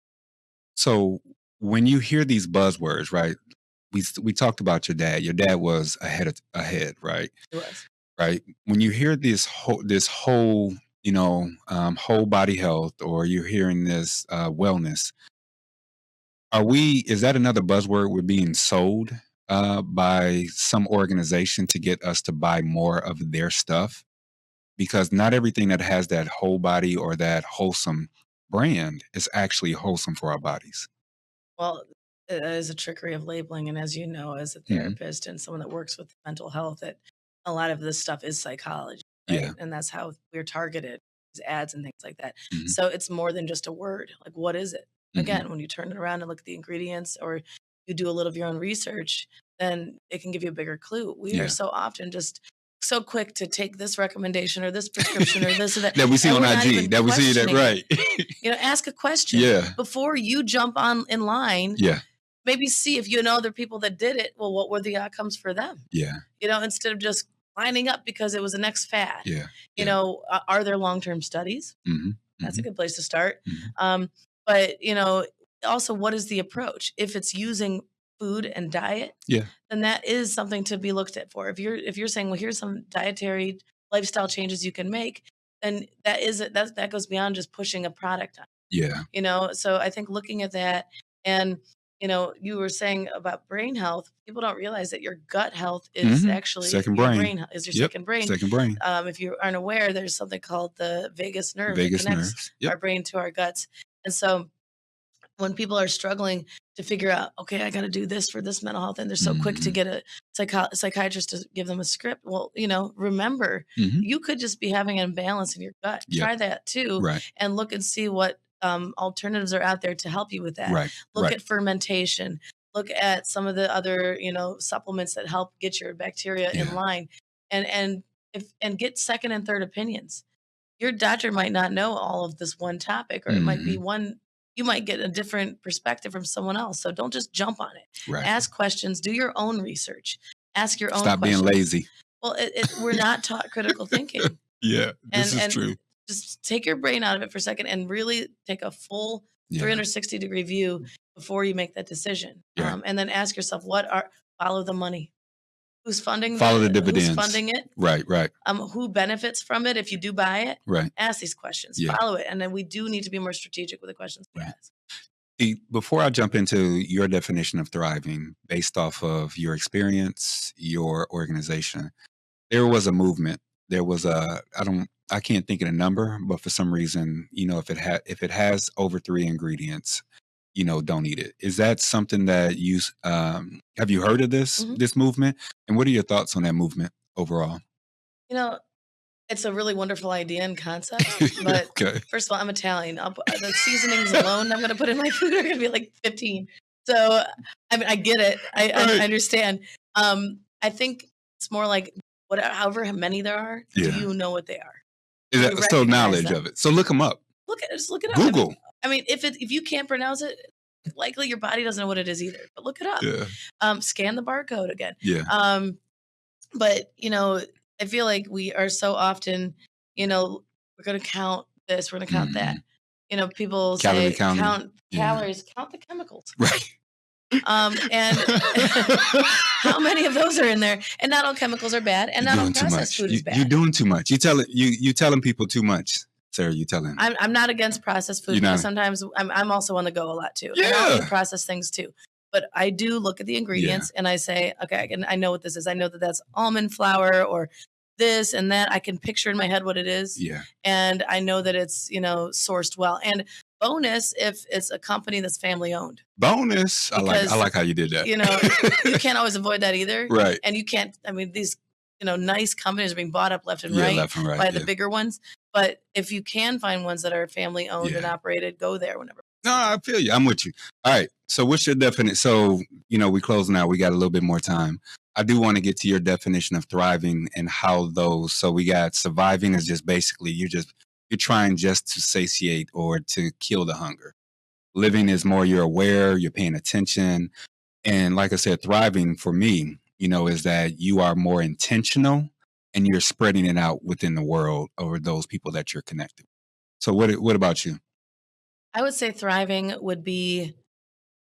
So when you hear these buzzwords, right? We talked about your dad. Your dad was ahead, right? It was. Right. When you hear this whole whole body health, or you're hearing this wellness, is that another buzzword we're being sold by some organization to get us to buy more of their stuff? Because not everything that has that whole body or that wholesome brand is actually wholesome for our bodies. Well, it is a trickery of labeling. And as you know, as a therapist and someone that works with mental health, that a lot of this stuff is psychology, right? Yeah. And that's how we're targeted, these ads and things like that. Mhm. So it's more than just a word. Like, what is it? Mhm. Again, when you turn it around and look at the ingredients, or you do a little of your own research, then it can give you a bigger clue. We Yeah. are so often just so quick to take this recommendation or this prescription or this or that. That we see and on we're not IG. even That we see that, questioning right? it. Ask a question Yeah. before you jump on in line. Yeah. Maybe see if you know other people that did it. Well, what were the outcomes for them? Yeah. Instead of just lining up because it was the next fad. Yeah. Are there long-term studies? Mhm. That's a Mhm. good place to start. Mhm. But also, what is the approach? If it's using food and diet, Yeah. then that is something to be looked at for. If you're saying, well, here's some dietary lifestyle changes you can make, then that goes beyond just pushing a product on. Yeah. So I think looking at that, and you were saying about brain health, people don't realize that your gut health is Mhm. actually Second your brain. is your Yep. second brain. Second brain. If you aren't aware, there's something called the vagus nerve Vagus that connects nerves. Yep. our brain to our guts. And so when people are struggling to figure out, okay, I got to do this for this mental health, and they're so quick to Mhm. get a psychiatrist to give them a script. Well, remember, Mhm. you could just be having an imbalance in your gut. Yep. Try that too, Right. and look and see what alternatives are out there to help you with that. Right. Look Right. at fermentation. Look at some of the other, supplements that help get your bacteria in Yeah. line, and get second and third opinions. Your doctor might not know all of this one topic, or it might be one. You might get a different perspective from someone else. So don't just jump on it. Right. Ask questions. Do your own research. Ask your own Stop being questions. lazy. Well, we're not taught critical thinking. Yeah. This is and true. just take your brain out of it for a second and really take a full Yeah. 360-degree view before you make that decision. Yeah. And then ask yourself, follow the money. Who's funding Follow the Who's dividends. funding it? Right. Right. Who benefits from it if you do buy it? Right. Ask these questions. Yeah. Follow it. And then we do need to be more strategic with the questions we Right. ask. Before I jump into your definition of thriving based off of your experience, your organization, there was a movement. There was I can't think of a number, but for some reason, if it has over 3 ingredients, don't eat it. Is that something that have you heard of this movement? And what are your thoughts on that movement overall? It's a really wonderful idea and concept, but Okay. first of all, I'm Italian. The seasonings alone I'm going to put in my food are going to be like 15. So, I mean, I get it. I understand. I think it's more like however many there are, do you know what they are? Is that so knowledge of it? So look them up. Just look it up. Google. I mean, if you can't pronounce it, likely your body doesn't know what it is either. But look it up. Yeah. Scan the barcode again. Yeah. But I feel like we are so often, we're going to count this, we're going to count that. People say count calories, count the chemicals. Right. And how many of those are in there? And not all chemicals are bad, and not all processed food is bad. You're doing too much. You telling people too much. Sarah, you telling? I'm not against processed food because sometimes I'm also on the go a lot too. Yeah. And I'll eat processed things too. But I do look at the ingredients and I say, okay, I know what this is. I know that that's almond flour or this and that. I can picture in my head what it is. Yeah. And I know that it's, sourced well. And bonus if it's a company that's family owned. Bonus. Because, I like how you did that. You can't always avoid that either. Right. And you can't, these, nice companies are being bought up left and right by the bigger ones. But if you can find ones that are family owned and operated, go there whenever. No, I feel you. I'm with you. All right. So what's your definition? So, we closing out. We got a little bit more time. I do want to get to your definition of thriving and how those, so we got surviving is just basically you're trying just to satiate or to kill the hunger. Living is more you're aware, you're paying attention. And like I said, thriving for me, is that you are more intentional and you're spreading it out within the world over those people that you're connected. So what about you? I would say thriving would be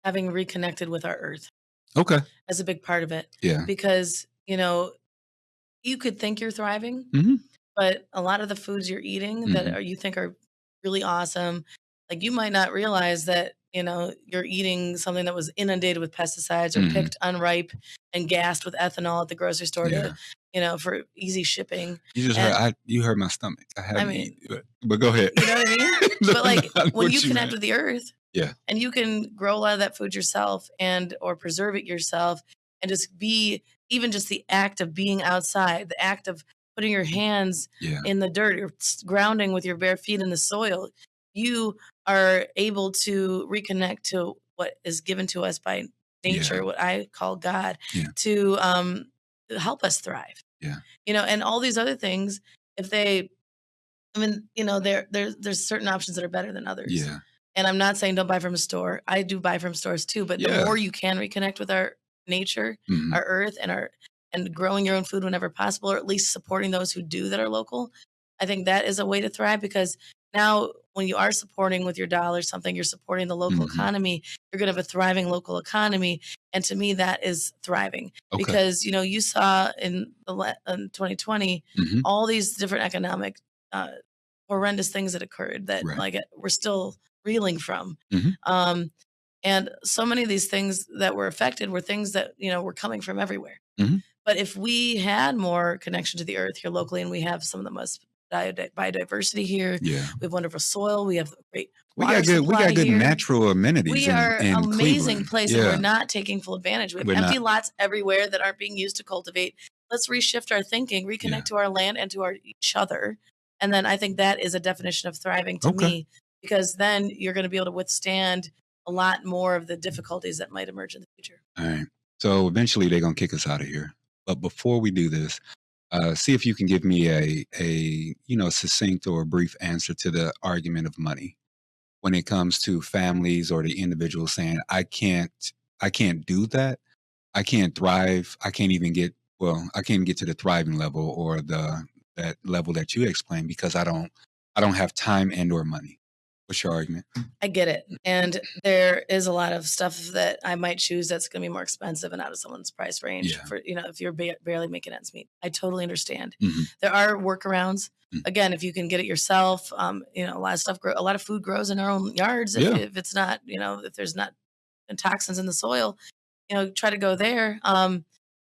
having reconnected with our earth. Okay. As a big part of it. Yeah. Because, you could think you're thriving, but a lot of the foods you're eating that you think are really awesome, like you might not realize that, you're eating something that was inundated with pesticides or picked unripe and gassed with ethanol at the grocery store to, for easy shipping. You just you hurt my stomach. I haven't eaten, but go ahead. You know what I mean? But like when you connect with the earth, and you can grow a lot of that food yourself or preserve it yourself and just be even just the act of being outside, the act of putting your hands in the dirt, or grounding with your bare feet in the soil, you are able to reconnect to what is given to us by nature, what I call God, to help us thrive. Yeah. And all these other things, if they, there's certain options that are better than others. Yeah. And I'm not saying don't buy from a store. I do buy from stores too, but the more you can reconnect with our nature, our earth, and growing your own food whenever possible, or at least supporting those who do that are local, I think that is a way to thrive, because now when you are supporting with your dollar something, you're supporting the local economy, you're going to have a thriving local economy. And to me, that is thriving because, you saw in 2020, all these different economic horrendous things that occurred that we're still reeling from. And so many of these things that were affected were things that, were coming from everywhere. But if we had more connection to the earth here locally, and we have some of the most biodiversity here, we have wonderful soil, we have great water supply, we got good natural amenities. We are an amazing place, and we're not taking full advantage. We have empty lots everywhere that aren't being used to cultivate. Let's reshift our thinking, reconnect to our land and to each other. And then I think that is a definition of thriving to me, because then you're going to be able to withstand a lot more of the difficulties that might emerge in the future. All right. So eventually they're going to kick us out of here. But before we do this, see if you can give me a succinct or a brief answer to the argument of money when it comes to families or the individual saying, I can't do that. I can't thrive. I can't even get to the thriving level or that level that you explained because I don't have time and or money. What's your argument? I get it. And there is a lot of stuff that I might choose that's going to be more expensive and out of someone's price range for, if you're barely making ends meet. I totally understand. There are workarounds. Again, if you can get it yourself, a lot of stuff, a lot of food grows in our own yards. If it's not, if there's not toxins in the soil, try to go there.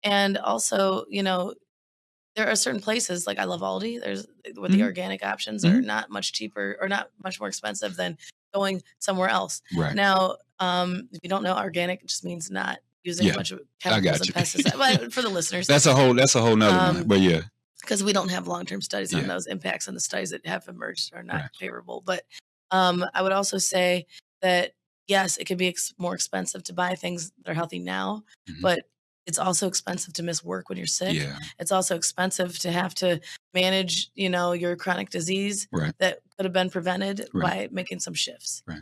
And also, there are certain places, like I love Aldi, where the organic options are not much cheaper or not much more expensive than going somewhere else. Right. Now, If you don't know, organic just means not using a bunch of chemicals and pesticides. But for the listeners, that's a whole nother one. But yeah, because we don't have long-term studies on those impacts, and the studies that have emerged are not favorable. But I would also say that yes, it can be more expensive to buy things that are healthy now, but it's also expensive to miss work when you're sick. Yeah. It's also expensive to have to manage, your chronic disease that could have been prevented by making some shifts. Right.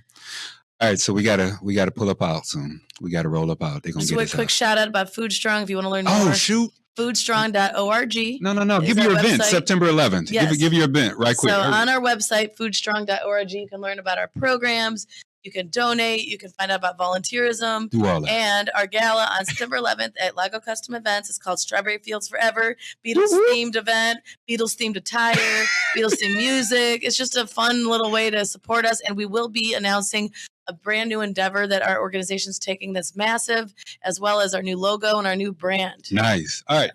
All right, so we gotta pull up out soon. We gotta roll up out. They're gonna just get a quick shout out about Food Strong if you want to learn more. Oh shoot. Foodstrong.org. No. Give your event, September 11th. Yes. Give your event right quick. So on our website, foodstrong.org, you can learn about our programs. You can donate. You can find out about volunteerism. Do all that. And our gala on September 11th at Lago Custom Events is called Strawberry Fields Forever. Beatles-themed event, Beatles-themed attire, Beatles-themed music. It's just a fun little way to support us. And we will be announcing a brand new endeavor that our organization's taking that's massive, as well as our new logo and our new brand. Nice. All right.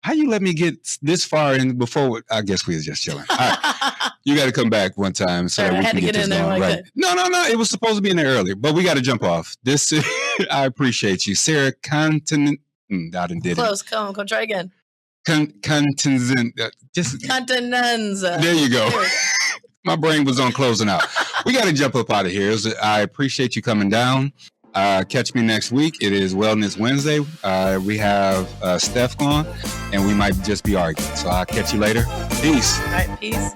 How you let me get this far in before? I guess we was just chilling. All right. You got to come back one time so that we can get this going. Right. No. It was supposed to be in there earlier, but we got to jump off. This, I appreciate you. Sara Continenza. I didn't did Close. Come try again. Continenza. Continenza. There you go. My brain was on closing out. We got to jump up out of here. I appreciate you coming down. Catch me next week. It is Wellness Wednesday. We have Steph on, and we might just be arguing. So I'll catch you later. Peace. All right, peace.